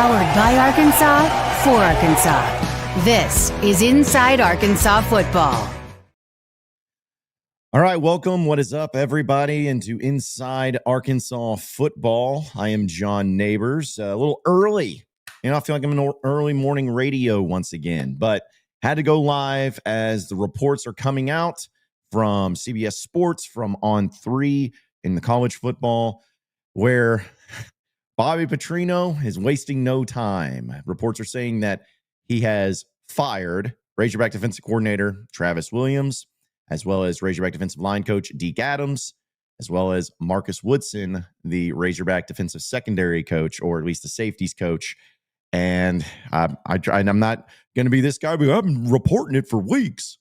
Powered by Arkansas, for Arkansas. This is Inside Arkansas Football. All right, welcome. What is up, everybody, into Inside Arkansas Football. I am John Neighbors. A little early. I feel like I'm in early morning radio once again, but had to go live as the reports are coming out from CBS Sports, from On3 in the college football, where Bobby Petrino is wasting no time. Reports are saying that he has fired Razorback defensive coordinator Travis Williams, as well as Razorback defensive line coach Deke Adams, as well as Marcus Woodson, the Razorback defensive secondary coach, or at least the safeties coach. And I'm not going to be this guy, but I've been reporting it for weeks.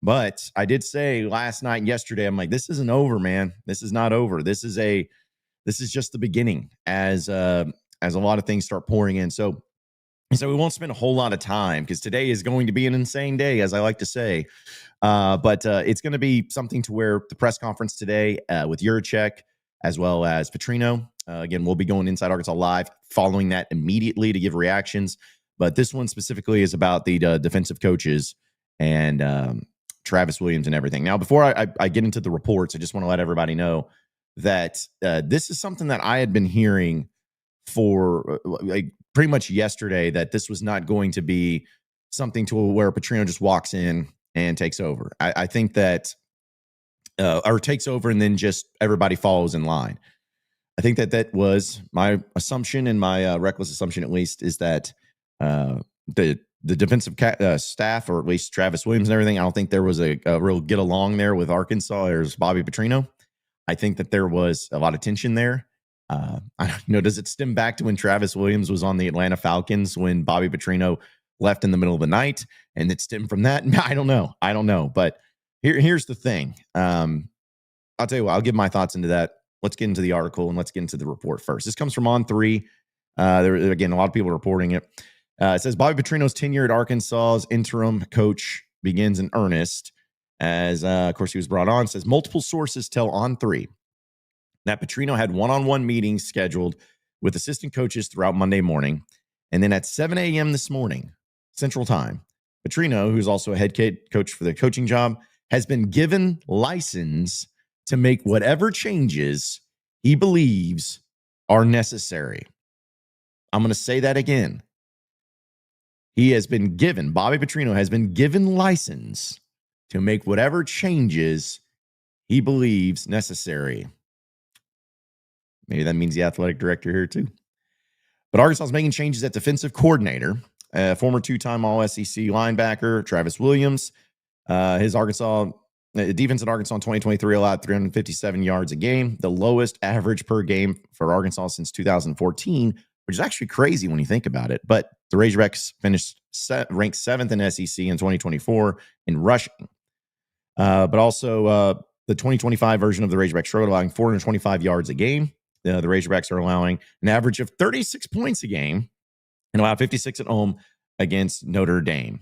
But I did say last night and yesterday, I'm like, this isn't over, man. This is not over. This is just the beginning as a lot of things start pouring in. So we won't spend a whole lot of time because today is going to be an insane day, as I like to say. But it's going to be something to where the press conference today with Yurachek as well as Petrino. Again, we'll be going Inside Arkansas Live following that immediately to give reactions. But this one specifically is about the defensive coaches and Travis Williams and everything. Now, before I get into the reports, I just want to let everybody know that this is something that I had been hearing for like pretty much yesterday, that this was not going to be something to where Petrino just walks in and takes over. I think that or takes over and then just everybody follows in line. I think that was my assumption, and my reckless assumption at least, is that the defensive staff, or at least Travis Williams and everything, I don't think there was a real get along there with Arkansas or Bobby Petrino. I think that there was a lot of tension there. I don't know, does it stem back to when Travis Williams was on the Atlanta Falcons when Bobby Petrino left in the middle of the night, and it stemmed from that? I don't know. But here's the thing. I'll tell you what, I'll give my thoughts into that. Let's get into the article and let's get into the report first. This comes from On3. Again, a lot of people are reporting it. It says Bobby Petrino's tenure at Arkansas's interim coach begins in earnest, as of course he was brought on. It says multiple sources tell On3 that Petrino had one-on-one meetings scheduled with assistant coaches throughout Monday morning. And then at 7 a.m. this morning, Central Time, Petrino, who's also a head coach for the coaching job, has been given license to make whatever changes he believes are necessary. I'm going to say that again. Bobby Petrino has been given license to make whatever changes he believes necessary. Maybe that means the athletic director here too. But Arkansas is making changes at defensive coordinator. Former two-time All-SEC linebacker Travis Williams. His defense at Arkansas in 2023 allowed 357 yards a game, the lowest average per game for Arkansas since 2014, which is actually crazy when you think about it. But the Razorbacks finished ranked 7th in SEC in 2024 in rushing. But also the 2025 version of the Razorbacks struggled, allowing 425 yards a game. The Razorbacks are allowing an average of 36 points a game and allowed 56 at home against Notre Dame.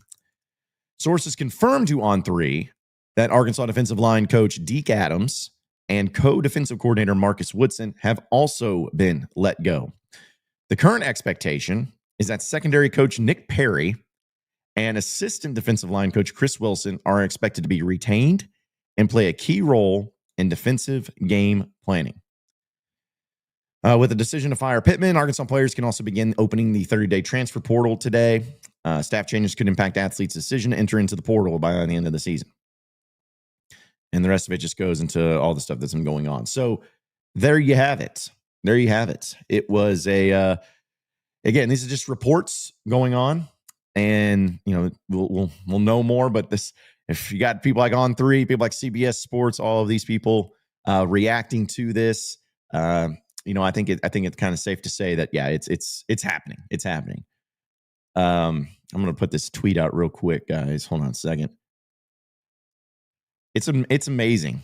Sources confirmed to On3 that Arkansas defensive line coach Deke Adams and co-defensive coordinator Marcus Woodson have also been let go. The current expectation is that secondary coach Nick Perry and assistant defensive line coach Chris Wilson are expected to be retained and play a key role in defensive game planning. With the decision to fire Pittman, Arkansas players can also begin opening the 30-day transfer portal today. Staff changes could impact athletes' decision to enter into the portal by the end of the season. And the rest of it just goes into all the stuff that's been going on. So there you have it. It was again, these are just reports going on, and we'll know more. But if you got people like On3, people like CBS Sports, all of these people reacting to this, I think it's kind of safe to say that it's happening. It's happening. I'm gonna put this tweet out real quick, guys. Hold on a second. It's amazing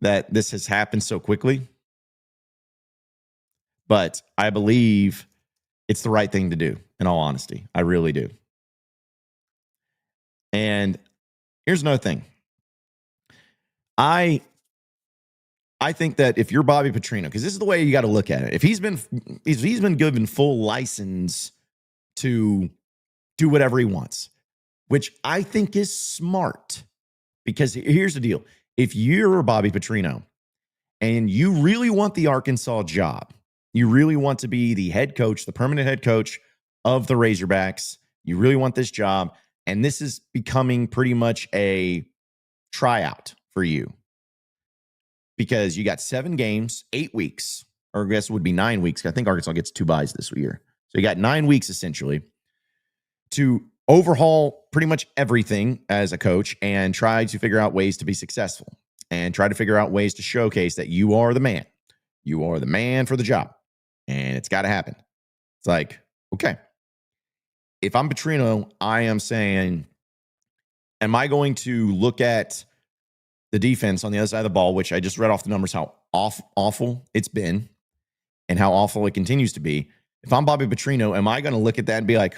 that this has happened so quickly, but I believe it's the right thing to do. In all honesty, I really do. And here's another thing. I I think that if you're Bobby Petrino, because this is the way you got to look at it. If he's been given full license to do whatever he wants, which I think is smart, because here's the deal. If you're Bobby Petrino and you really want the Arkansas job, you really want to be the head coach, the permanent head coach of the Razorbacks, you really want this job, and this is becoming pretty much a tryout for you, because you got 7 games, 8 weeks, or I guess it would be 9 weeks. I think Arkansas gets 2 byes this year. So you got 9 weeks essentially to overhaul pretty much everything as a coach and try to figure out ways to be successful and try to figure out ways to showcase that you are the man. You are the man for the job, and it's got to happen. It's like, okay, if I'm Petrino, I am saying, am I going to look at the defense on the other side of the ball, which I just read off the numbers, how awful it's been and how awful it continues to be. If I'm Bobby Petrino, am I going to look at that and be like,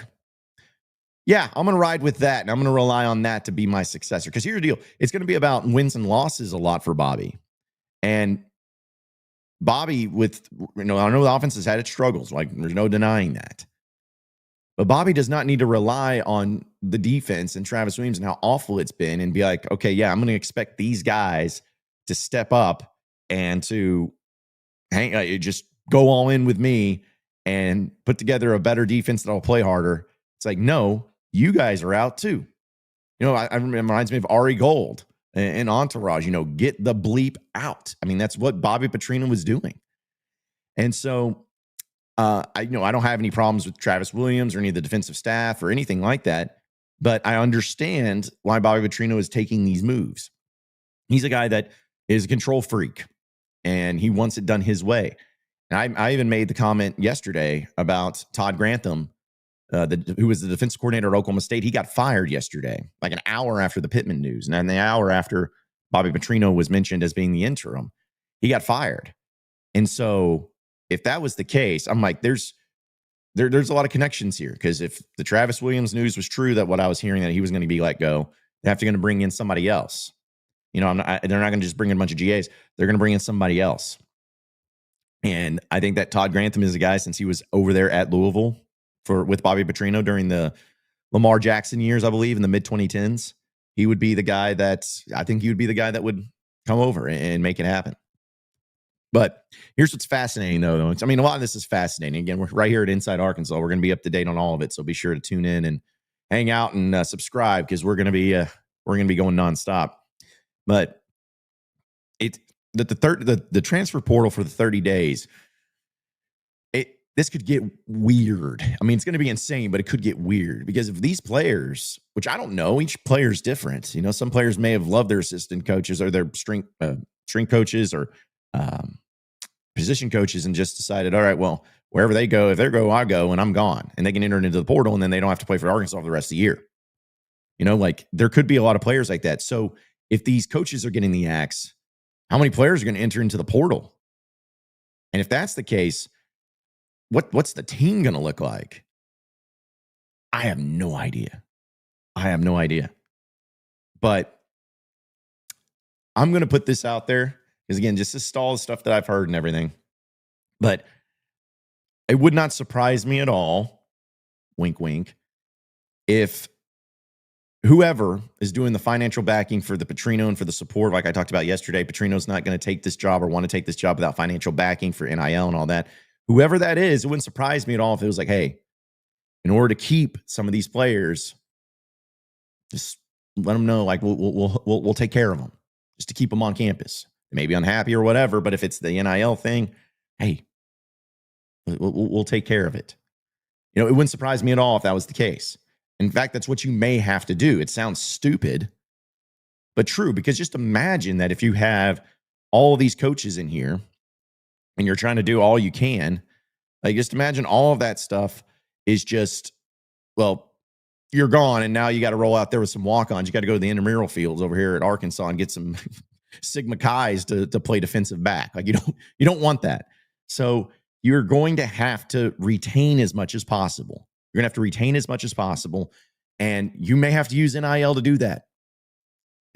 yeah, I'm going to ride with that, and I'm going to rely on that to be my successor? Because here's the deal. It's going to be about wins and losses a lot for Bobby. And Bobby, I know the offense has had its struggles. Like, there's no denying that. But Bobby does not need to rely on the defense and Travis Williams and how awful it's been and be like, okay, yeah, I'm going to expect these guys to step up and to just go all in with me and put together a better defense that'll play harder. It's like, no, you guys are out too. I remember, it reminds me of Ari Gold and Entourage, get the bleep out. I mean, that's what Bobby Petrino was doing. And so I don't have any problems with Travis Williams or any of the defensive staff or anything like that, but I understand why Bobby Petrino is taking these moves. He's a guy that is a control freak, and he wants it done his way. And I even made the comment yesterday about Todd Grantham, who was the defensive coordinator at Oklahoma State. He got fired yesterday, like an hour after the Pittman news. And then the hour after Bobby Petrino was mentioned as being the interim, he got fired. And so if that was the case, I'm like, there's a lot of connections here, because if the Travis Williams news was true, that what I was hearing, that he was going to be let go, they have to going to bring in somebody else. They're not going to just bring in a bunch of GAs. They're going to bring in somebody else. And I think that Todd Grantham is a guy, since he was over there at Louisville with Bobby Petrino during the Lamar Jackson years, I believe in the mid 2010s, he would be the guy that would come over and make it happen. But here's what's fascinating, though. A lot of this is fascinating. Again, we're right here at Inside Arkansas. We're going to be up to date on all of it, so be sure to tune in and hang out and subscribe, because we're going to be going nonstop. But the transfer portal for the 30 days, this could get weird. It's going to be insane, but it could get weird, because if these players, which I don't know, each player is different. Some players may have loved their assistant coaches or their strength coaches or position coaches and just decided, all right, well, wherever they go, if they go, I go, and I'm gone, and they can enter into the portal, and then they don't have to play for Arkansas for the rest of the year. There could be a lot of players like that. So if these coaches are getting the axe, how many players are going to enter into the portal? And if that's the case, what's the team going to look like? I have no idea. But I'm going to put this out there, because, again, just all the stuff that I've heard and everything. But it would not surprise me at all, wink, wink, if whoever is doing the financial backing for the Petrino and for the support, like I talked about yesterday, Petrino's not going to take this job or want to take this job without financial backing for NIL and all that. Whoever that is, it wouldn't surprise me at all if it was like, hey, in order to keep some of these players, just let them know, like, we'll take care of them just to keep them on campus. They may be unhappy or whatever, but if it's the NIL thing, hey, we'll take care of it. It wouldn't surprise me at all if that was the case. In fact, that's what you may have to do. It sounds stupid, but true, because just imagine that if you have all of these coaches in here and you're trying to do all you can, like, just imagine all of that stuff is just, well, you're gone, and now you got to roll out there with some walk-ons. You got to go to the intramural fields over here at Arkansas and get some Sigma Chi's to play defensive back. Like, you don't want that. So you're going to have to retain as much as possible. You're going to have to retain as much as possible, and you may have to use NIL to do that.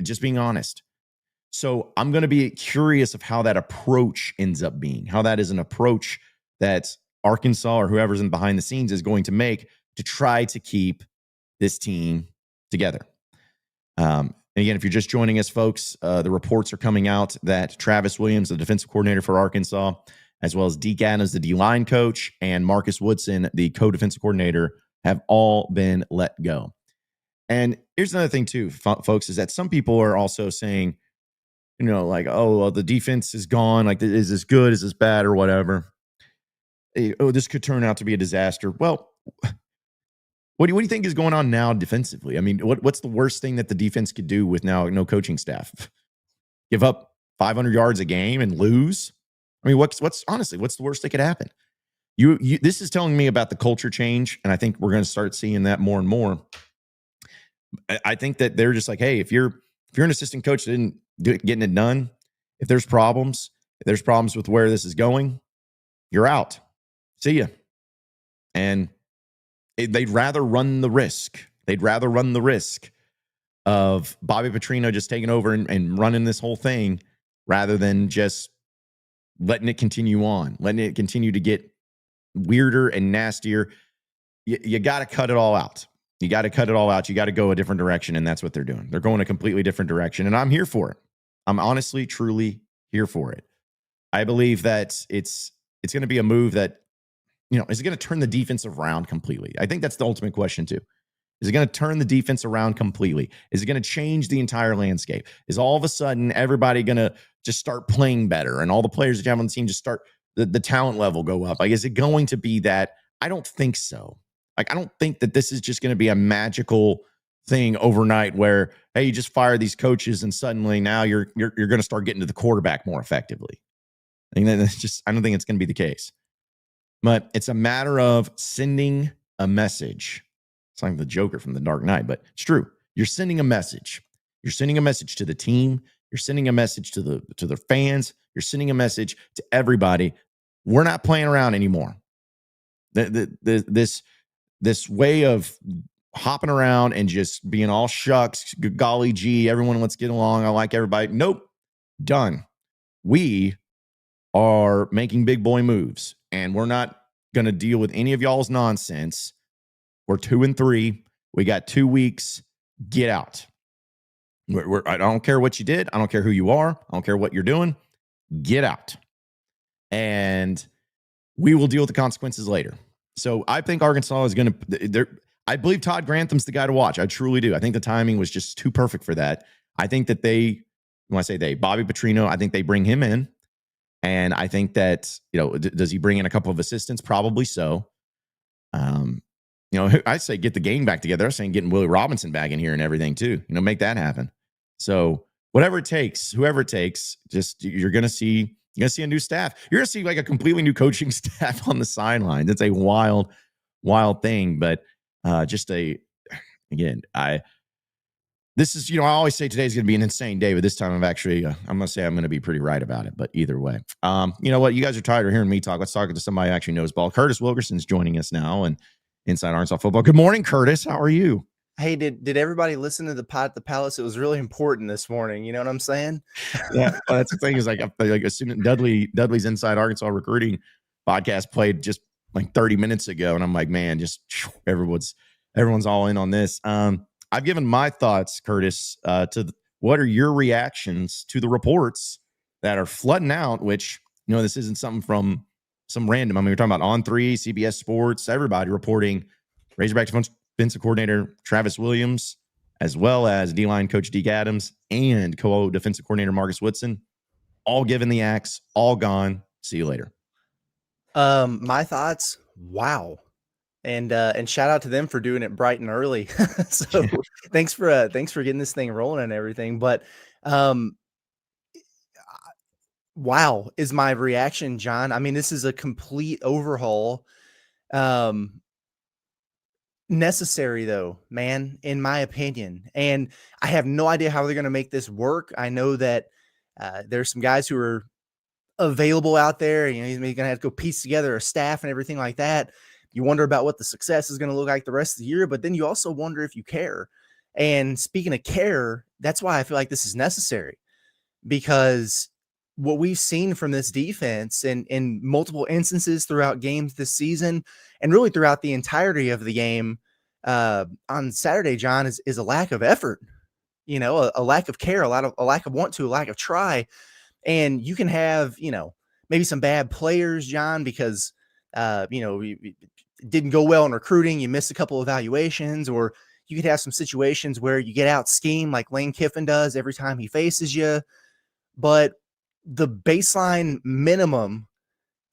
Just being honest. So I'm going to be curious of how that approach ends up being, how that is an approach that Arkansas or whoever's in behind the scenes is going to make to try to keep this team together. And again, if you're just joining us, folks, the reports are coming out that Travis Williams, the defensive coordinator for Arkansas, as well as Deke Adams, the D-line coach, and Marcus Woodson, the co-defensive coordinator, have all been let go. And here's another thing, too, folks, is that some people are also saying, like, oh, well, the defense is gone. Like, is this good? Is this bad or whatever? Oh, this could turn out to be a disaster. Well, what do you think is going on now defensively? I mean, what's the worst thing that the defense could do with now no coaching staff? Give up 500 yards a game and lose? I mean, what's honestly, what's the worst that could happen? This is telling me about the culture change, and I think we're going to start seeing that more and more. I think that they're just like, hey, if you're an assistant coach that didn't getting it done, if there's problems with where this is going, you're out. See ya. And they'd rather run the risk. They'd rather run the risk of Bobby Petrino just taking over and running this whole thing rather than just letting it continue on, letting it continue to get weirder and nastier. You got to cut it all out. You got to cut it all out. You got to go a different direction, and that's what they're doing. They're going a completely different direction, and I'm here for it. I'm honestly, truly here for it. I believe that it's going to be a move that, is it going to turn the defense around completely? I think that's the ultimate question, too. Is it going to turn the defense around completely? Is it going to change the entire landscape? Is all of a sudden everybody going to just start playing better and all the players that you have on the team just start the talent level go up? Like, is it going to be that? I don't think so. Like, I don't think that this is just going to be a magical thing overnight where, hey, you just fire these coaches and suddenly now you're going to start getting to the quarterback more effectively. I don't think it's going to be the case. But it's a matter of sending a message. It's like the Joker from The Dark Knight, but it's true. You're sending a message. You're sending a message to the team. You're sending a message to the fans. You're sending a message to everybody. We're not playing around anymore. This way of hopping around and just being all shucks, golly gee, everyone, let's get along. I like everybody. Nope. Done. We are making big boy moves, and we're not going to deal with any of y'all's nonsense. We're 2-3. We got 2 weeks. Get out. I don't care what you did. I don't care who you are. I don't care what you're doing. Get out. And we will deal with the consequences later. So I think Arkansas is going to – I believe Todd Grantham's the guy to watch. I truly do. I think the timing was just too perfect for that. I think that when I say they, Bobby Petrino, I think they bring him in. And I think that, does he bring in a couple of assistants? Probably so. I say get the gang back together. I'm saying getting Willie Robinson back in here and everything too. Make that happen. So whatever it takes, whoever it takes, just you're going to see a new staff. You're going to see like a completely new coaching staff on the sideline. That's a wild, wild thing. But I always say today's going to be an insane day, but this time I'm going to say I'm going to be pretty right about it. But either way, you know what? You guys are tired of hearing me talk. Let's talk to somebody who actually knows ball. Curtis Wilkerson's joining us now and Inside Arkansas Football. Good morning, Curtis. How are you? Hey, did everybody listen to the Pot at the Palace? It was really important this morning. You know what I'm saying? Yeah, well, that's the thing is like assuming Dudley's Inside Arkansas Recruiting podcast played just like 30 minutes ago, and I'm like, man, just everyone's all in on this. I've given my thoughts, Curtis, what are your reactions to the reports that are flooding out, which, this isn't something from some random. I mean, we're talking about On3, CBS Sports, everybody reporting Razorback defensive coordinator Travis Williams, as well as D-line coach Deke Adams and co-defensive coordinator Marcus Woodson, all given the axe, all gone. See you later. My thoughts, wow. And shout out to them for doing it bright and early. So thanks for getting this thing rolling and everything. But wow is my reaction, John. I mean, this is a complete overhaul. Necessary though, man, in my opinion. And I have no idea how they're going to make this work. I know that there's some guys who are available out there. He's going to have to go piece together a staff and everything like that. You wonder about what the success is going to look like the rest of the year, but then you also wonder if you care. And speaking of care, that's why I feel like this is necessary, because what we've seen from this defense in multiple instances throughout games this season and really throughout the entirety of the game on Saturday, John, is a lack of effort, a lack of care, a lack of want to, a lack of try. And you can have, maybe some bad players, John, because, you didn't go well in recruiting. You missed a couple evaluations, or you could have some situations where you get out schemed like Lane Kiffin does every time he faces you. But the baseline minimum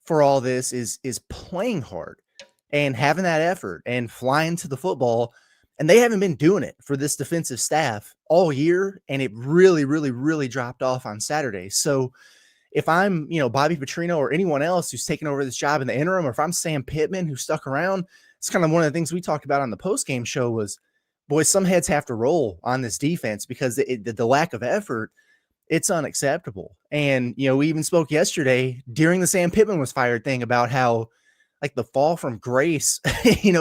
for all this is playing hard and having that effort and flying to the football. And they haven't been doing it for this defensive staff all year. And it really, really, really dropped off on Saturday. So if I'm, Bobby Petrino or anyone else who's taken over this job in the interim, or if I'm Sam Pittman who stuck around, it's kind of one of the things we talked about on the postgame show was, boys, some heads have to roll on this defense because the lack of effort, it's unacceptable. And, we even spoke yesterday during the Sam Pittman was fired thing about how like the fall from grace,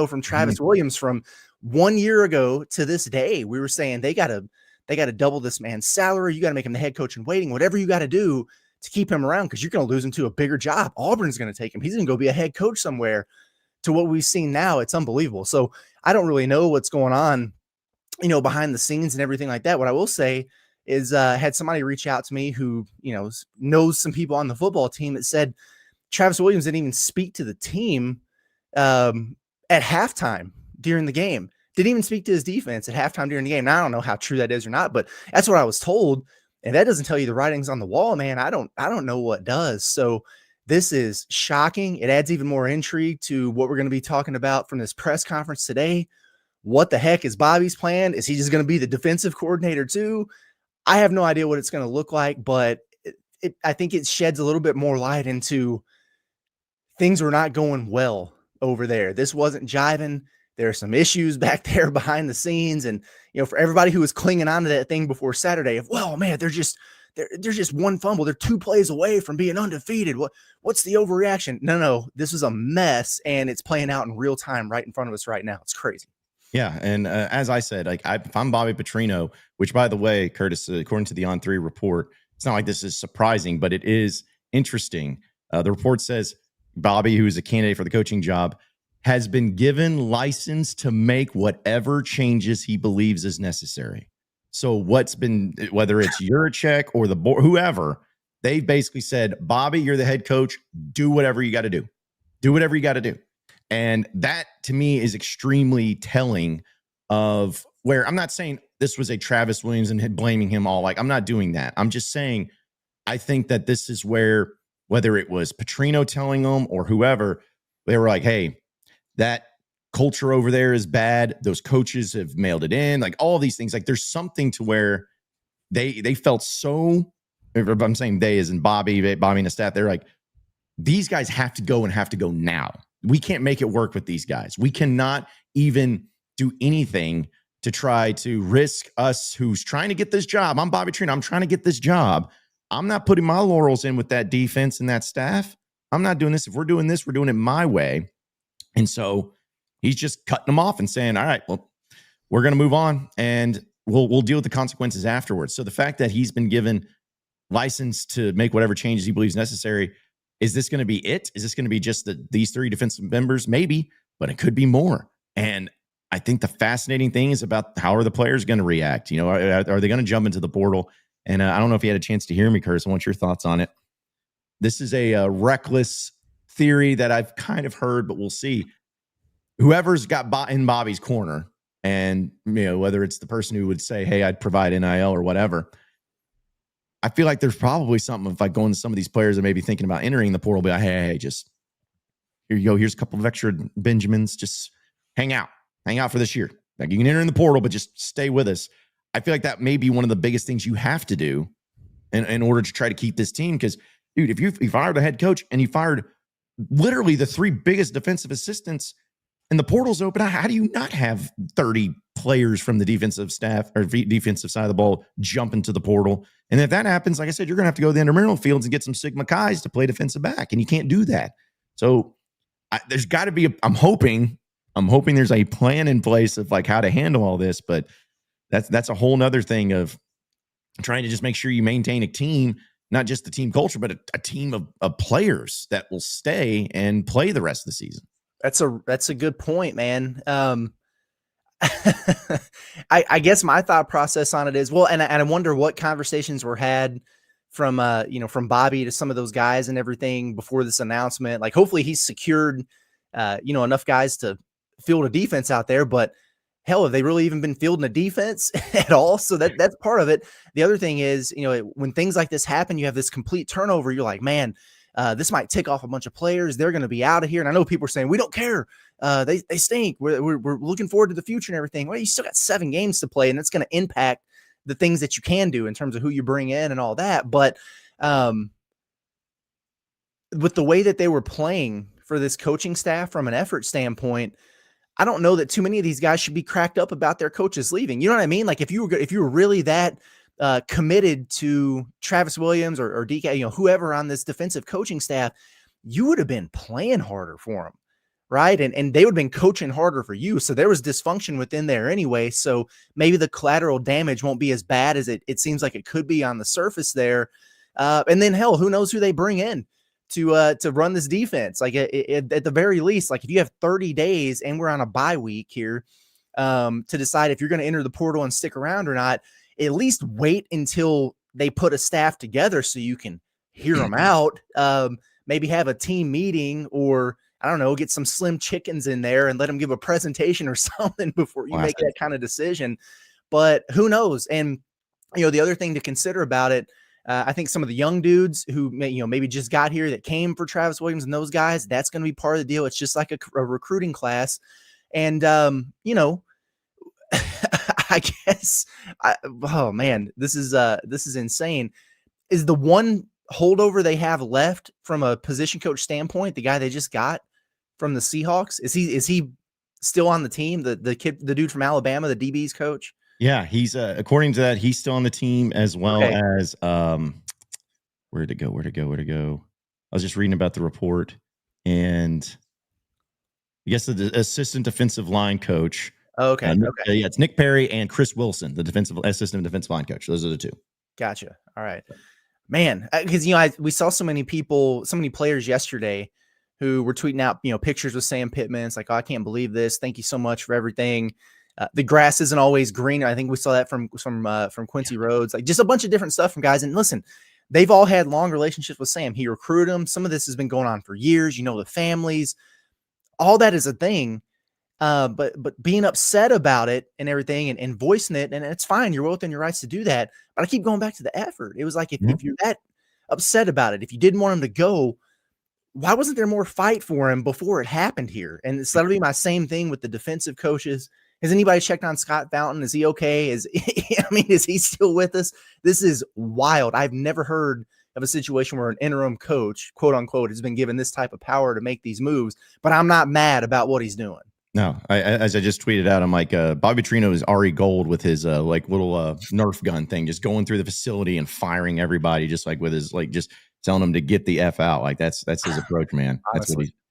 from Travis Williams from 1 year ago to this day, we were saying they got to double this man's salary. You got to make him the head coach in waiting, whatever you got to do to keep him around, because you're going to lose him to a bigger job. Auburn's going to take him. He's going to go be a head coach somewhere. To what we've seen now, it's unbelievable. So I don't really know what's going on, behind the scenes and everything like that. What I will say is had somebody reach out to me who, knows some people on the football team that said Travis Williams didn't even speak to the team at halftime during the game. Didn't even speak to his defense at halftime during the game. Now, I don't know how true that is or not, but that's what I was told. And that doesn't tell you the writing's on the wall, man. I don't know what does. So this is shocking. It adds even more intrigue to what we're going to be talking about from this press conference today. What the heck is Bobby's plan? Is he just going to be the defensive coordinator too? I have no idea what it's going to look like, but I think it sheds a little bit more light into things were not going well over there. This wasn't jiving. There are some issues back there behind the scenes. And, for everybody who was clinging on to that thing before Saturday of, well, man, they're just one fumble. They're 2 plays away from being undefeated. What's the overreaction? No, this was a mess, and it's playing out in real time right in front of us right now. It's crazy. Yeah, and as I said, if I'm Bobby Petrino, which, by the way, Curtis, according to the On3 report, it's not like this is surprising, but it is interesting. The report says Bobby, who is a candidate for the coaching job, has been given license to make whatever changes he believes is necessary. So whether it's Yurachek or the board, whoever, they basically said, Bobby, you're the head coach. Do whatever you got to do. Do whatever you got to do. And that, to me, is extremely telling of where I'm not saying this was a Travis Williams and blaming him all. I'm not doing that. I'm just saying I think that this is where, whether it was Petrino telling them or whoever, they were like, hey, that culture over there is bad. Those coaches have mailed it in. All these things. There's something to where they felt so, I'm saying they as in Bobby and the staff, they're like, these guys have to go and have to go now. We can't make it work with these guys. We cannot even do anything to try to risk us who's trying to get this job. I'm Bobby Petrino. I'm trying to get this job. I'm not putting my laurels in with that defense and that staff. I'm not doing this. If we're doing this, we're doing it my way. And so he's just cutting them off and saying, all right, well, we're going to move on and we'll deal with the consequences afterwards. So the fact that he's been given license to make whatever changes he believes necessary, is this going to be it? Is this going to be just these 3 defensive members? Maybe, but it could be more. And I think the fascinating thing is about how are the players going to react? Are they going to jump into the portal? And I don't know if you had a chance to hear me, Curtis. I want your thoughts on it. This is a reckless theory that I've kind of heard, but we'll see. Whoever's got in Bobby's corner, and whether it's the person who would say, hey, I'd provide NIL or whatever, I feel like there's probably something of going to some of these players that may be thinking about entering the portal, be like, hey, just here you go. Here's a couple of extra Benjamins. Just hang out for this year. You can enter in the portal, but just stay with us. I feel like that may be one of the biggest things you have to do in order to try to keep this team. Because, dude, if you fired the head coach and you fired literally the 3 biggest defensive assistants and the portal's open, how do you not have 30 players from the defensive staff or defensive side of the ball jump into the portal? And if that happens, like I said, you're going to have to go to the intramural fields and get some Sigma Chi's to play defensive back, and you can't do that. So there's got to be I'm hoping there's a plan in place of how to handle all this, but that's a whole nother thing of trying to just make sure you maintain a team, not just the team culture, but a team of players that will stay and play the rest of the season. That's a good point, man. I guess my thought process on it is, well, and I wonder what conversations were had from from Bobby to some of those guys and everything before this announcement. Like, hopefully he's secured enough guys to field a defense out there, but hell, have they really even been fielding a defense at all? So that's part of it. The other thing is, when things like this happen, you have this complete turnover. You're like, man, this might tick off a bunch of players. They're going to be out of here. And I know people are saying, we don't care. They stink. We're looking forward to the future and everything. Well, you still got 7 games to play, and that's going to impact the things that you can do in terms of who you bring in and all that. But with the way that they were playing for this coaching staff from an effort standpoint, I don't know that too many of these guys should be cracked up about their coaches leaving. You know what I mean? Like, if you were really that committed to Travis Williams or Deke, whoever on this defensive coaching staff, you would have been playing harder for them, right? And they would have been coaching harder for you. So there was dysfunction within there anyway. So maybe the collateral damage won't be as bad as it seems like it could be on the surface there. And then hell, who knows who they bring in to run this defense? Like, at the very least, like, if you have 30 days and we're on a bye week here to decide if you're going to enter the portal and stick around or not, at least wait until they put a staff together so you can hear them out. Maybe have a team meeting, or I don't know, get some slim chickens in there and let them give a presentation or something before you make that kind of decision. But who knows? And, the other thing to consider about it, I think some of the young dudes who maybe just got here that came for Travis Williams and those guys, that's going to be part of the deal. It's just like a recruiting class. And, I guess, oh man, this is insane. Is the one holdover they have left from a position coach standpoint the guy they just got from the Seahawks? Is he still on the team? The dude from Alabama, the DB's coach? Yeah, he's according to that, he's still on the team, as well as where'd it go? I was just reading about the report, and I guess the assistant defensive line coach. Okay. Yeah, it's Nick Perry and Chris Wilson, the assistant defensive line coach. Those are the two. Gotcha. All right, man. Because we saw so many players yesterday who were tweeting out pictures with Sam Pittman. It's like, oh, I can't believe this. Thank you so much for everything. The grass isn't always greener. I think we saw that from Quincy Rhodes, like just a bunch of different stuff from guys. And listen, they've all had long relationships with Sam. He recruited them. Some of this has been going on for years. The families, all that is a thing. But being upset about it and everything and voicing it, and it's fine. You're well within your rights to do that. But I keep going back to the effort. It was like, if you're that upset about it, if you didn't want him to go, why wasn't there more fight for him before it happened here? And it's that'll be my same thing with the defensive coaches. Has anybody checked on Scott Fountain? Is he okay? Is he still with us? This is wild. I've never heard of a situation where an interim coach, quote unquote, has been given this type of power to make these moves, but I'm not mad about what he's doing. No, as I just tweeted out, I'm like, Bobby Petrino is Ari Gold with his little Nerf gun thing, just going through the facility and firing everybody, just like with his just telling them to get the F out. Like that's his approach, man.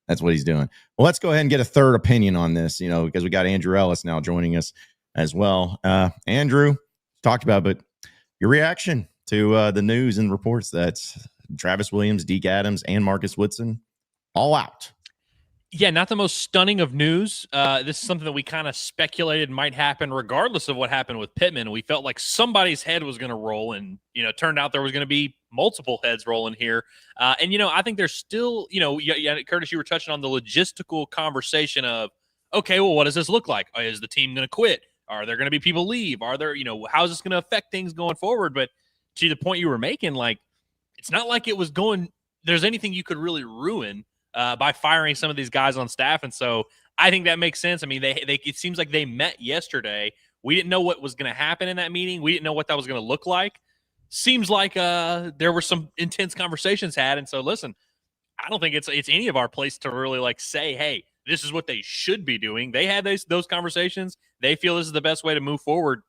That's what he's doing. Well, let's go ahead and get a third opinion on this, because we got Andrew Ellis now joining us as well. Andrew, talked about, but your reaction to the news and reports that Travis Williams, Deke Adams, and Marcus Woodson all out. Yeah, not the most stunning of news. This is something that we kind of speculated might happen regardless of what happened with Pittman. We felt like somebody's head was going to roll, and, it turned out there was going to be multiple heads rolling here. And, I think there's still, Curtis, you were touching on the logistical conversation of, okay, well, what does this look like? Is the team going to quit? Are there going to be people leave? Are there, how's this going to affect things going forward? But to the point you were making, like, it's not like there's anything you could really ruin by firing some of these guys on staff. And so I think that makes sense. I mean, it seems like they met yesterday. We didn't know what was going to happen in that meeting. We didn't know what that was going to look like. Seems like there were some intense conversations had. And so, listen, I don't think it's any of our place to really say, hey, this is what they should be doing. They had those conversations. They feel this is the best way to move forward.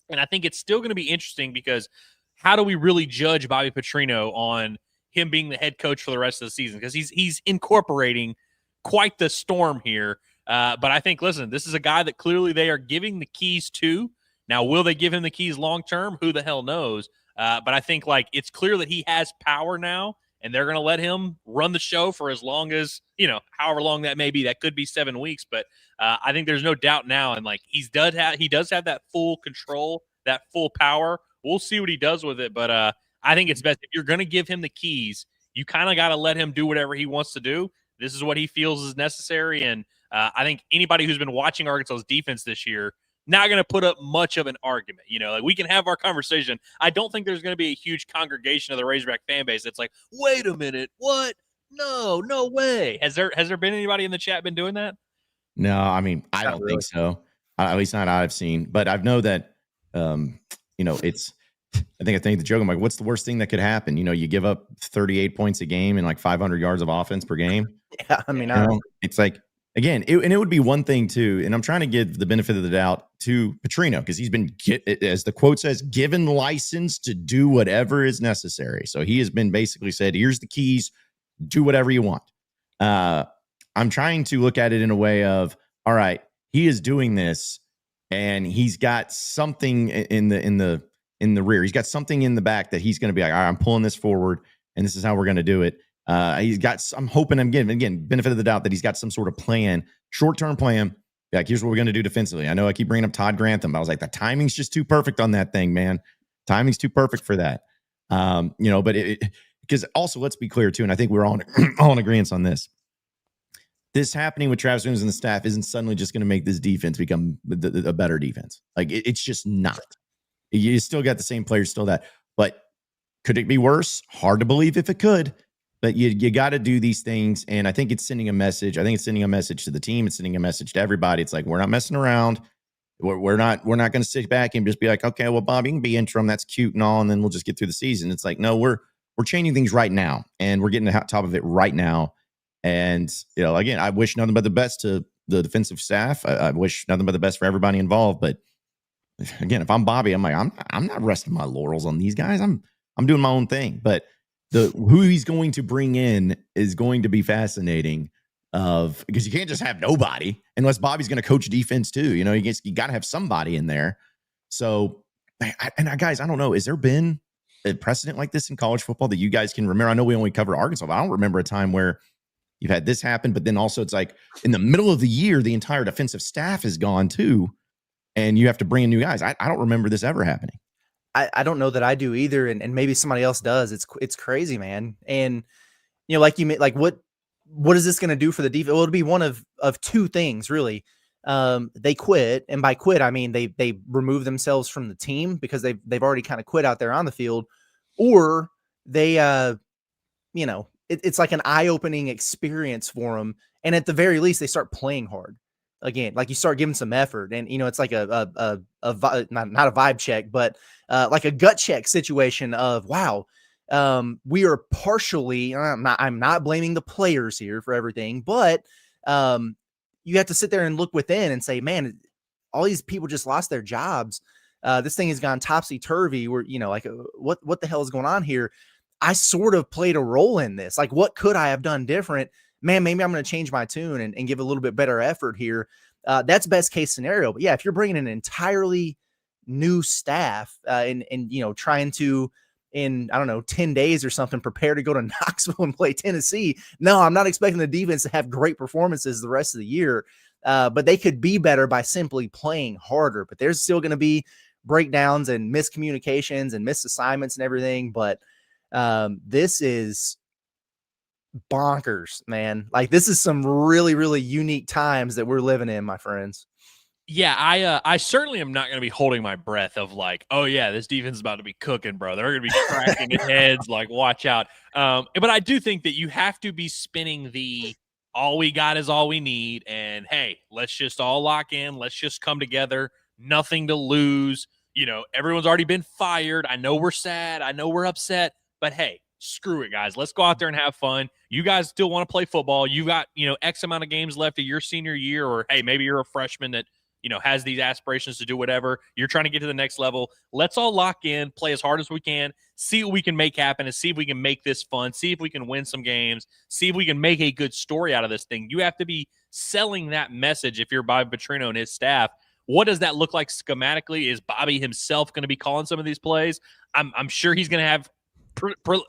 And I think it's still going to be interesting, because how do we really judge Bobby Petrino on him being the head coach for the rest of the season? Because he's incorporating quite the storm here. But I think, listen, this is a guy that clearly they are giving the keys to. Now, will they give him the keys long term? Who the hell knows? But I think like it's clear that he has power now, and they're going to let him run the show for as long as, however long that may be. That could be 7 weeks, but I think there's no doubt now. And like he does have that full control, that full power. We'll see what he does with it. But I think it's best if you're going to give him the keys, you kind of got to let him do whatever he wants to do. This is what he feels is necessary. And I think anybody who's been watching Arkansas's defense this year, not going to put up much of an argument. Like we can have our conversation. I don't think there's going to be a huge congregation of the Razorback fan base that's like, wait a minute, what? No way. Has there been anybody in the chat been doing that? No, I mean, I don't think so. At least not I've seen. But I know that, it's. I think the joke. I'm like, what's the worst thing that could happen? You give up 38 points a game and like 500 yards of offense per game. Yeah, I mean, it's like. Again, it would be one thing too, and I'm trying to give the benefit of the doubt to Petrino because he's been, as the quote says, given license to do whatever is necessary. So he has been basically said, here's the keys, do whatever you want. I'm trying to look at it in a way of, all right, he is doing this, and he's got something in the rear. He's got something in the back that he's going to be like, all right, I'm pulling this forward, and this is how we're going to do it. I'm hoping I'm giving, again, benefit of the doubt that he's got some sort of plan, short-term plan. Like, here's what we're going to do defensively. I know I keep bringing up Todd Grantham, but I was like, the timing's just too perfect on that thing, man. Timing's too perfect for that. But because also, let's be clear too, and I think we're all in agreement on this. This happening with Travis Williams and the staff isn't suddenly just going to make this defense become a better defense. Like, it's just not. You still got the same players, still that. But could it be worse? Hard to believe if it could. But you got to do these things, and I think it's sending a message. I think it's sending a message to the team. It's sending a message to everybody. It's like, we're not messing around. We're not going to sit back and just be like, okay, well, Bob, you can be interim. That's cute and all, and then we'll just get through the season. It's like, no, we're changing things right now, and we're getting the top of it right now. And again, I wish nothing but the best to the defensive staff. I wish nothing but the best for everybody involved. But again, if I'm Bobby, I'm like, I'm not resting my laurels on these guys. I'm doing my own thing, but. Who he's going to bring in is going to be fascinating because you can't just have nobody unless Bobby's going to coach defense too. You got to have somebody in there. So, guys, I don't know. Has there been a precedent like this in college football that you guys can remember? I know we only cover Arkansas, but I don't remember a time where you've had this happen, but then also it's like in the middle of the year, the entire defensive staff is gone too, and you have to bring in new guys. I don't remember this ever happening. I don't know that I do either, and maybe somebody else does. It's crazy, man. And like what is this going to do for the defense? Well, it'll be one of two things really. They quit, and by quit I mean they remove themselves from the team because they've already kind of quit out there on the field, or they it's like an eye-opening experience for them, and at the very least they start playing hard. Again, like you start giving some effort, and it's like not a vibe check, but like a gut check situation of wow, we are partially. I'm not blaming the players here for everything, but you have to sit there and look within and say, man, all these people just lost their jobs. This thing has gone topsy turvy. We're what the hell is going on here? I sort of played a role in this. Like, what could I have done different? Man, maybe I'm going to change my tune and give a little bit better effort here. That's best case scenario. But yeah, if you're bringing an entirely new staff and trying to, in, I don't know, 10 days or something, prepare to go to Knoxville and play Tennessee. No, I'm not expecting the defense to have great performances the rest of the year, but they could be better by simply playing harder. But there's still going to be breakdowns and miscommunications and missed assignments and everything. But this is bonkers, man. Like, this is some really, really unique times that we're living in, my friends. Yeah, I certainly am not going to be holding my breath of like, oh yeah, this defense is about to be cooking, bro. They're going to be cracking heads, like, watch out. But I do think that you have to be spinning the all we got is all we need, and hey, let's just all lock in. Let's just come together. Nothing to lose. Everyone's already been fired. I know we're sad. I know we're upset, but hey, screw it, guys. Let's go out there and have fun. You guys still want to play football. You got, X amount of games left of your senior year, or hey, maybe you're a freshman that, has these aspirations to do whatever. You're trying to get to the next level. Let's all lock in, play as hard as we can, see what we can make happen, and see if we can make this fun, see if we can win some games, see if we can make a good story out of this thing. You have to be selling that message if you're Bobby Petrino and his staff what does that look like schematically? Is Bobby himself going to be calling some of these plays? I'm sure he's going to have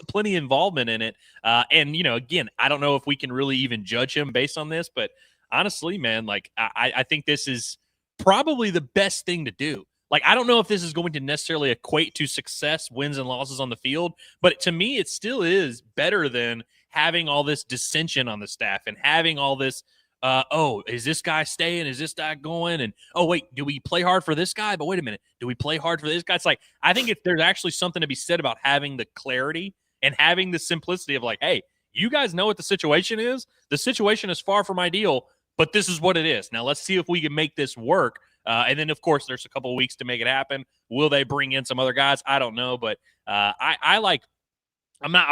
plenty of involvement in it. And, again, I don't know if we can really even judge him based on this, but honestly, man, like I think this is probably the best thing to do. Like, I don't know if this is going to necessarily equate to success, wins and losses on the field, but to me, it still is better than having all this dissension on the staff and having all this, is this guy staying? Is this guy going? And, oh, wait, do we play hard for this guy? But wait a minute, do we play hard for this guy? It's like, I think if there's actually something to be said about having the clarity and having the simplicity of like, hey, you guys know what the situation is. The situation is far from ideal, but this is what it is. Now let's see if we can make this work. And then, of course, there's a couple of weeks to make it happen. Will they bring in some other guys? I don't know, but I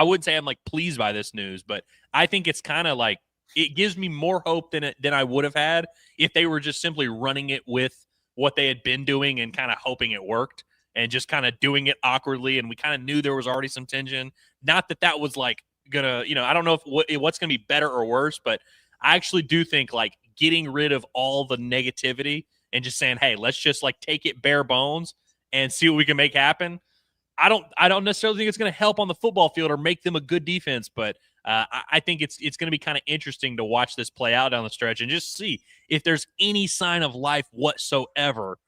wouldn't say I'm like pleased by this news, but I think it's kind of like it gives me more hope than I would have had if they were just simply running it with what they had been doing and kind of hoping it worked and just kind of doing it awkwardly. And we kind of knew there was already some tension. Not that was like gonna, I don't know if what's gonna be better or worse, but I actually do think like getting rid of all the negativity and just saying, hey, let's just like take it bare bones and see what we can make happen. I don't necessarily think it's going to help on the football field or make them a good defense, but I think it's going to be kind of interesting to watch this play out down the stretch and just see if there's any sign of life whatsoever.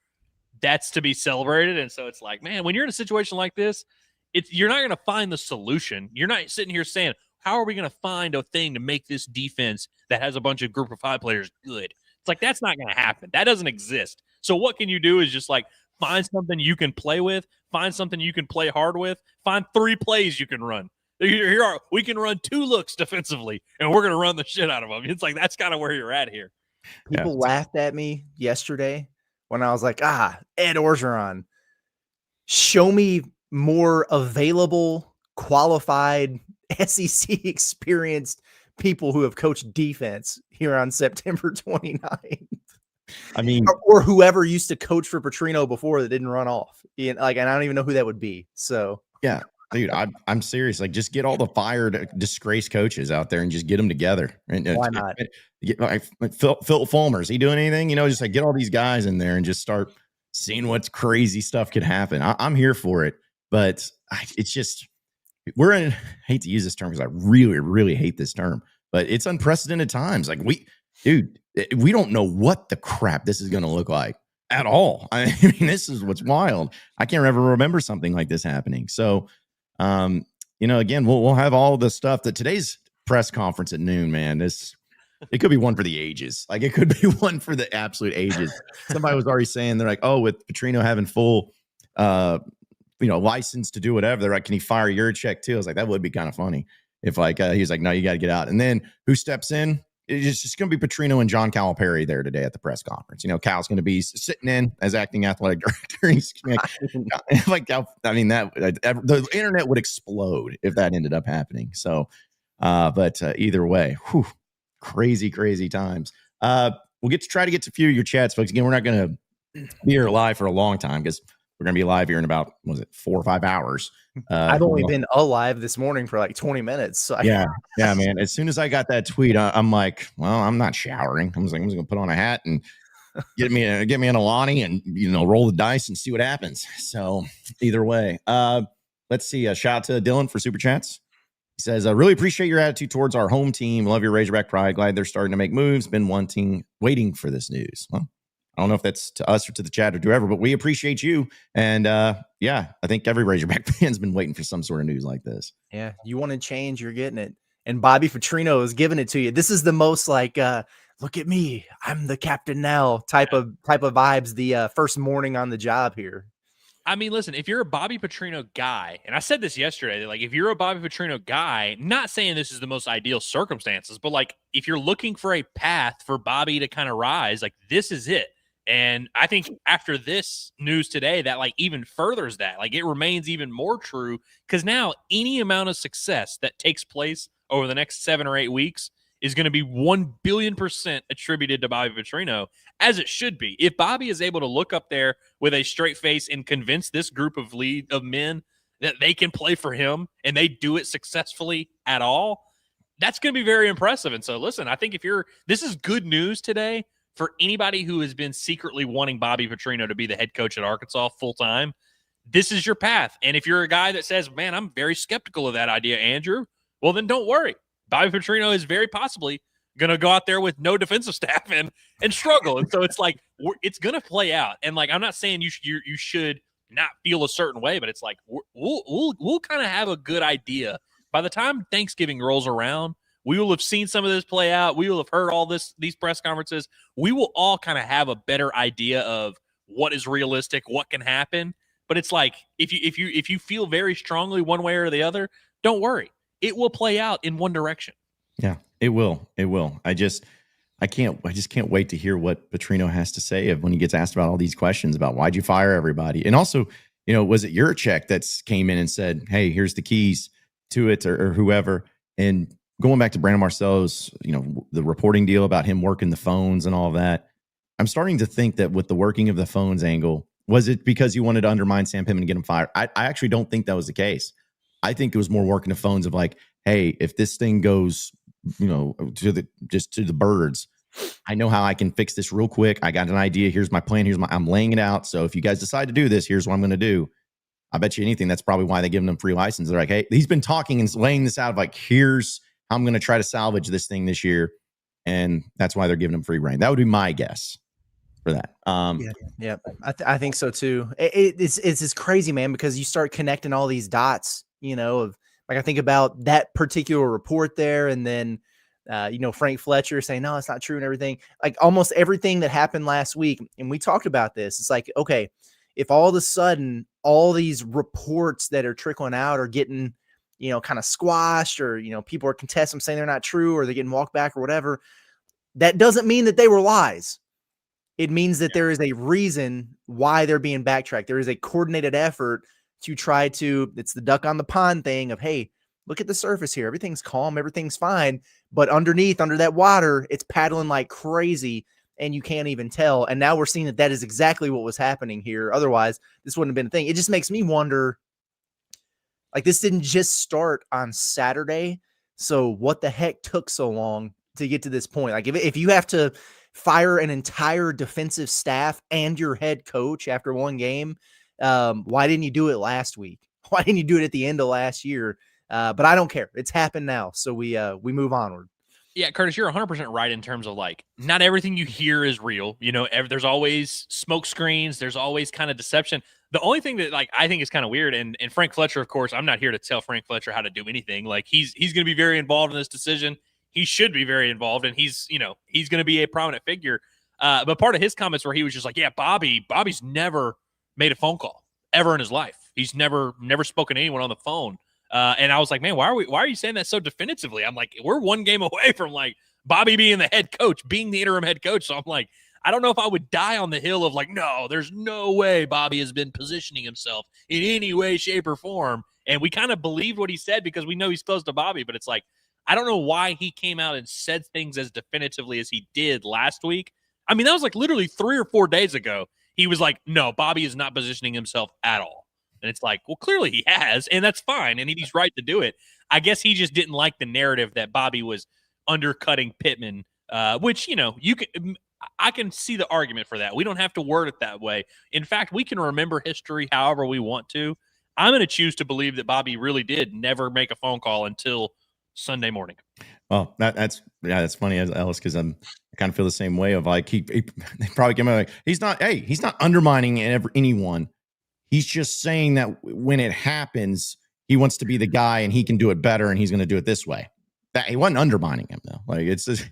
That's to be celebrated. And so it's like, man, when you're in a situation like this, you're not going to find the solution. You're not sitting here saying, how are we going to find a thing to make this defense that has a bunch of group of 5 players good? It's like, that's not going to happen. That doesn't exist. So what can you do is just like find something you can play with, find something you can play hard with, find 3 plays you can run. We can run 2 looks defensively, and we're going to run the shit out of them. It's like, that's kind of where you're at here. People laughed at me yesterday when I was like, Ed Orgeron, show me more available, qualified, SEC experienced people who have coached defense here on September 29th. I mean, or whoever used to coach for Petrino before that didn't run off. And I don't even know who that would be. So yeah, dude, I'm serious. Like, just get all the fired, disgraced coaches out there and just get them together. And why not? Phil Fulmer, is he doing anything? Just like get all these guys in there and just start seeing what crazy stuff could happen. I'm here for it, but it's just I hate to use this term because I really, really hate this term, but it's unprecedented times. Like we don't know what the crap this is going to look like at all. I mean, this is what's wild. I can't ever remember something like this happening. So, again, we'll have all the stuff that today's press conference at noon, man, it could be one for the ages. Like it could be one for the absolute ages. Somebody was already saying, they're like, oh, with Petrino having full, license to do whatever, they're like, can he fire your check too? I was like, that would be kind of funny if he was like, no, you got to get out. And then who steps in? It's just going to be Petrino and John Calipari there today at the press conference. Cal's going to be sitting in as acting athletic director. He's the internet would explode if that ended up happening. So, but either way, crazy, crazy times. We'll try to get to a few of your chats, folks. Again, we're not going to be here live for a long time because we're going to be live here in about, 4 or 5 hours. I've only been alive this morning for like 20 minutes. So yeah, man. As soon as I got that tweet, I'm like, well, I'm not showering. I'm just going to put on a hat and get me an Alani and, roll the dice and see what happens. So either way, let's see. A shout out to Dylan for super chats. He says, I really appreciate your attitude towards our home team. Love your Razorback pride. Glad they're starting to make moves. Been waiting for this news. Well, I don't know if that's to us or to the chat or to whoever, but we appreciate you. And I think every Razorback fan's been waiting for some sort of news like this. Yeah, you want to change, you're getting it. And Bobby Petrino is giving it to you. This is the most like, look at me, I'm the captain now type of vibes. The first morning on the job here. I mean, listen, if you're a Bobby Petrino guy, and I said this yesterday, like if you're a Bobby Petrino guy, not saying this is the most ideal circumstances, but like if you're looking for a path for Bobby to kind of rise, like this is it. And I think after this news today, that like even furthers that, like it remains even more true because now any amount of success that takes place over the next 7 or 8 weeks is going to be 1 billion% attributed to Bobby Petrino, as it should be. If Bobby is able to look up there with a straight face and convince this group of men that they can play for him and they do it successfully at all, that's going to be very impressive. And so, listen, I think this is good news today for anybody who has been secretly wanting Bobby Petrino to be the head coach at Arkansas full time, this is your path. And if you're a guy that says, man, I'm very skeptical of that idea, Andrew, well, then don't worry. Bobby Petrino is very possibly going to go out there with no defensive staff and struggle. And so it's like, it's going to play out. And like, I'm not saying you should not feel a certain way, but it's like, we'll kind of have a good idea. By the time Thanksgiving rolls around, we will have seen some of this play out. We will have heard all these press conferences. We will all kind of have a better idea of what is realistic, what can happen. But it's like, if you feel very strongly one way or the other, don't worry. It will play out in one direction. Yeah, it will. It will. I just can't wait to hear what Petrino has to say when he gets asked about all these questions about why'd you fire everybody? And also, was it Yurchek that's came in and said, hey, here's the keys to it, or whoever? And going back to Brandon Marcello's, the reporting deal about him working the phones and all of that, I'm starting to think that with the working of the phones angle, was it because you wanted to undermine Sam Pittman and get him fired? I actually don't think that was the case. I think it was more working the phones of like, hey, if this thing goes, to the birds, I know how I can fix this real quick. I got an idea. Here's my plan. I'm laying it out. So if you guys decide to do this, here's what I'm going to do. I bet you anything. That's probably why they give them free license. They're like, hey, he's been talking and laying this out of like, here's how I'm going to try to salvage this thing this year. And that's why they're giving him free reign. That would be my guess for that. Yeah. I think so too. It's crazy, man, because you start connecting all these dots, of like, I think about that particular report there. And then, Frank Fletcher saying, no, it's not true and everything, like almost everything that happened last week. And we talked about this. It's like, okay, if all of a sudden all these reports that are trickling out are getting, kind of squashed, or, people are contesting them saying they're not true, or they're getting walked back or whatever, that doesn't mean that they were lies. It means that there is a reason why they're being backtracked. There is a coordinated effort to try to, it's the duck on the pond thing of, hey, look at the surface here. Everything's calm. Everything's fine. But underneath, under that water, it's paddling like crazy, and you can't even tell. And now we're seeing that is exactly what was happening here. Otherwise, this wouldn't have been a thing. It just makes me wonder, like, this didn't just start on Saturday. So what the heck took so long to get to this point? Like, if you have to fire an entire defensive staff and your head coach after one game, why didn't you do it last week? Why didn't you do it at the end of last year? But I don't care. It's happened now. So we move onward. Yeah, Curtis, you're 100% right in terms of like, not everything you hear is real. There's always smoke screens. There's always kind of deception. The only thing that like I think is kind of weird, and Frank Fletcher, of course, I'm not here to tell Frank Fletcher how to do anything. Like he's going to be very involved in this decision. He should be very involved, and he's going to be a prominent figure. But part of his comments where he was just like, yeah, Bobby's never made a phone call ever in his life. He's never spoken to anyone on the phone. And I was like, man, why are you saying that so definitively? I'm like, we're one game away from like Bobby being the head coach, being the interim head coach. So I'm like, I don't know if I would die on the hill of like, no, there's no way Bobby has been positioning himself in any way, shape, or form. And we kind of believed what he said because we know he's close to Bobby, but it's like, I don't know why he came out and said things as definitively as he did last week. I mean, that was like literally 3 or 4 days ago. He was like, no, Bobby is not positioning himself at all. And it's like, well, clearly he has, and that's fine, and he's right to do it. I guess he just didn't like the narrative that Bobby was undercutting Pittman, which, I can see the argument for that. We don't have to word it that way. In fact, we can remember history however we want to. I'm going to choose to believe that Bobby really did never make a phone call until Sunday morning. Well, that's funny, Ellis, because I kind of feel the same way of like they probably came out like he's not undermining anyone. He's just saying that when it happens, he wants to be the guy and he can do it better and he's going to do it this way. That he wasn't undermining him though. Like it's just,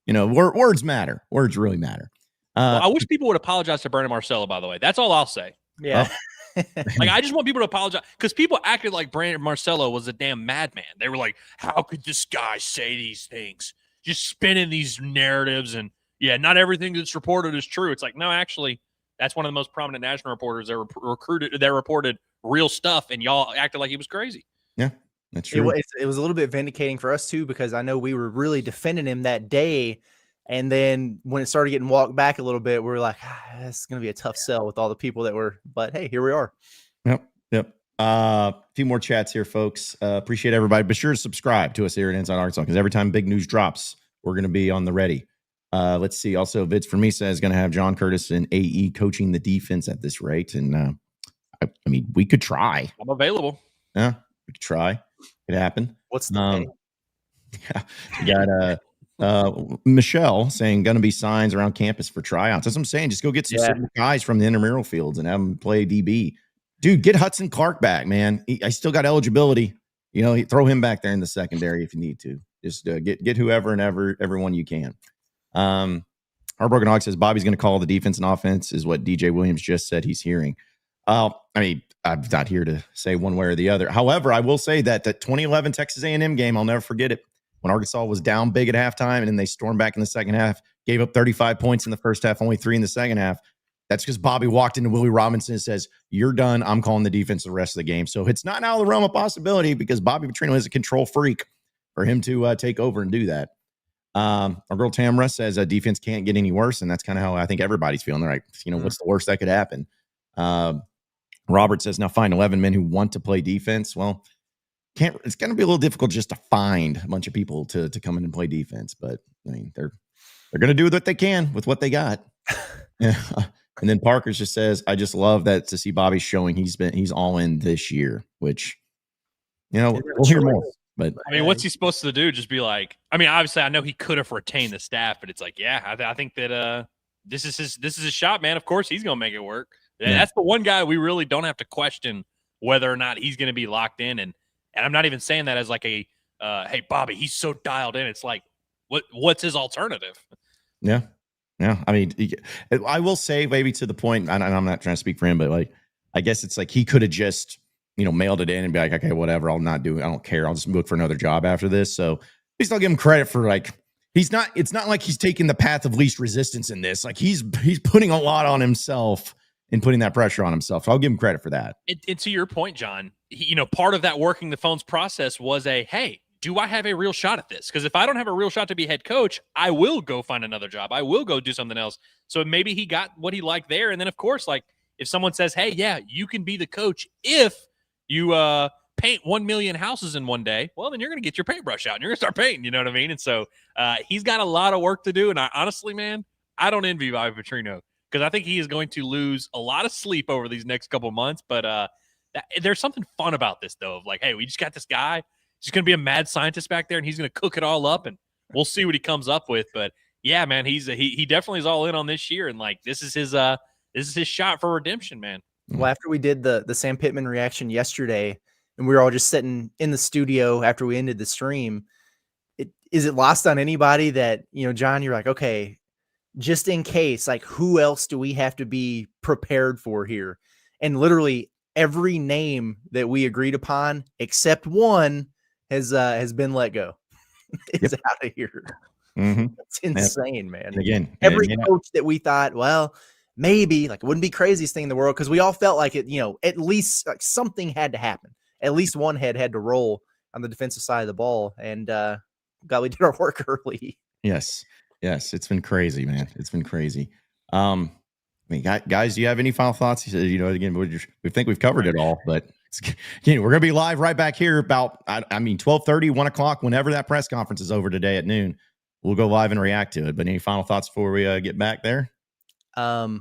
words matter. Words really matter. Well, I wish people would apologize to Brandon Marcello, by the way. That's all I'll say. Yeah. Like, I just want people to apologize because people acted like Brandon Marcello was a damn madman. They were like, how could this guy say these things? Just spinning these narratives. And yeah, not everything that's reported is true. It's like, no, actually, that's one of the most prominent national reporters that reported real stuff, and y'all acted like he was crazy. Yeah, that's true. It was a little bit vindicating for us too, because I know we were really defending him that day, and then when it started getting walked back a little bit, we were like, "This is going to be a tough sell with all the people that were." But hey, here we are. Yep. A few more chats here, folks. Appreciate everybody. Be sure to subscribe to us here at Inside Arkansas, because every time big news drops, we're going to be on the ready Let's see. Also, Vids for me says going to have John Curtis and AE coaching the defense at this rate. And I mean, we could try. I'm available. Yeah, we could try. It happen. What's the pay? Yeah, you got Michelle saying going to be signs around campus for tryouts. That's what I'm saying. Just go get some guys from the intramural fields and have them play DB. Dude, get Hudson Clark back, man. I still got eligibility. You know, throw him back there in the secondary if you need to. Just get whoever and everyone you can. Heartbroken Hawk says Bobby's going to call the defense and offense is what DJ Williams just said he's hearing. I mean, I'm not here to say one way or the other. However, I will say that the 2011 Texas A&M game, I'll never forget it. When Arkansas was down big at halftime and then they stormed back in the second half, gave up 35 points in the first half, only 3 in the second half. That's because Bobby walked into Willie Robinson and says, "You're done. I'm calling the defense the rest of the game." So it's not out of the realm of possibility because Bobby Petrino is a control freak for him to take over and do that. Our girl Tamara says defense can't get any worse, and that's kind of how I think everybody's feeling. They're like, what's the worst that could happen? Robert says, now find 11 men who want to play defense. Well, it's going to be a little difficult just to find a bunch of people to come in and play defense, but I mean, they're going to do what they can with what they got. And then Parker just says, I just love that to see Bobby showing he's all in this year, which, we'll hear more. But I mean, what's he supposed to do? Just be like, I mean, obviously I know he could have retained the staff, but it's like, yeah, I think that this is his shot, man. Of course he's going to make it work. Yeah. That's the one guy we really don't have to question whether or not he's going to be locked in. And I'm not even saying that as like a, hey, Bobby, he's so dialed in. It's like, what's his alternative? Yeah. Yeah. I mean, I will say maybe to the point, and I'm not trying to speak for him, but like, I guess it's like he could have just, mailed it in and be like, okay, whatever, I'll not do it. I don't care. I'll just look for another job after this. So please don't give him credit for like, it's not like he's taking the path of least resistance in this. Like he's putting a lot on himself and putting that pressure on himself. So I'll give him credit for that. And to your point, John, part of that working the phones process was hey, do I have a real shot at this? Because if I don't have a real shot to be head coach, I will go find another job. I will go do something else. So maybe he got what he liked there. And then, of course, like if someone says, hey, yeah, you can be the coach if you paint 1 million houses in one day, well, then you're going to get your paintbrush out and you're going to start painting. You know what I mean? And so he's got a lot of work to do. And I honestly, man, I don't envy Bobby Petrino because I think he is going to lose a lot of sleep over these next couple months. But there's something fun about this, though, of like, hey, we just got this guy. He's going to be a mad scientist back there, and he's going to cook it all up, and we'll see what he comes up with. But yeah, man, he definitely is all in on this year, and like this is his shot for redemption, man. Well, after we did the Sam Pittman reaction yesterday, and we were all just sitting in the studio after we ended the stream, is it lost on anybody that John, you're like, okay, just in case, like who else do we have to be prepared for here? And literally every name that we agreed upon, except one, has been let go. It's out of here. Mm-hmm. It's insane, man. And again, every coach that we thought, well, maybe like it wouldn't be craziest thing in the world because we all felt like it, at least like something had to happen. At least one head had to roll on the defensive side of the ball, and God, we did our work early. Yes, it's been crazy, man. It's been crazy. I mean, guys, do you have any final thoughts? Again, we think we've covered it all, but we're going to be live right back here about, 12:30, 1 o'clock, whenever that press conference is over today at noon. We'll go live and react to it. But any final thoughts before we get back there? I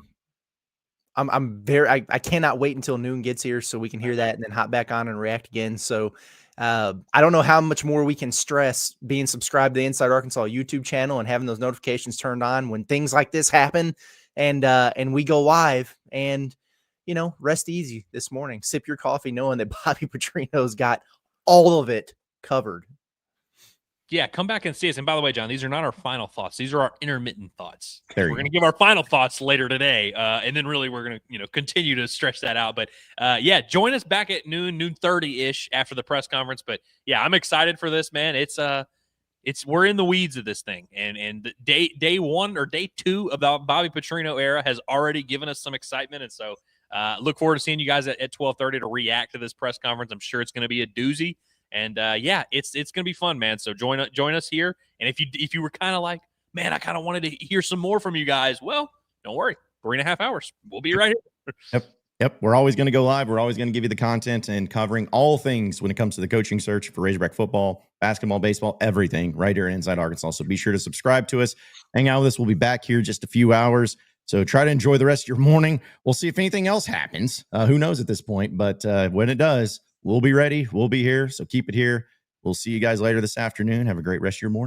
cannot wait until noon gets here so we can hear that and then hop back on and react again. So I don't know how much more we can stress being subscribed to the Inside Arkansas YouTube channel and having those notifications turned on when things like this happen and we go live and, rest easy this morning, sip your coffee knowing that Bobby Petrino's got all of it covered. Yeah, come back and see us. And by the way, John, these are not our final thoughts. These are our intermittent thoughts. We're going to give our final thoughts later today. And then really we're going to, continue to stretch that out. But join us back at noon 30-ish after the press conference. But yeah, I'm excited for this, man. We're in the weeds of this thing. And the day one or day two of the Bobby Petrino era has already given us some excitement. And so look forward to seeing you guys at 12:30 to react to this press conference. I'm sure it's going to be a doozy. And it's going to be fun, man. So join us here. And if you were kind of like, man, I kind of wanted to hear some more from you guys, well, don't worry. 3.5 hours. We'll be right here. Yep. Yep, we're always going to go live. We're always going to give you the content and covering all things when it comes to the coaching search for Razorback football, basketball, baseball, everything right here in Inside Arkansas. So be sure to subscribe to us. Hang out with us. We'll be back here just a few hours. So try to enjoy the rest of your morning. We'll see if anything else happens. Who knows at this point? But when it does, we'll be ready. We'll be here. So keep it here. We'll see you guys later this afternoon. Have a great rest of your morning.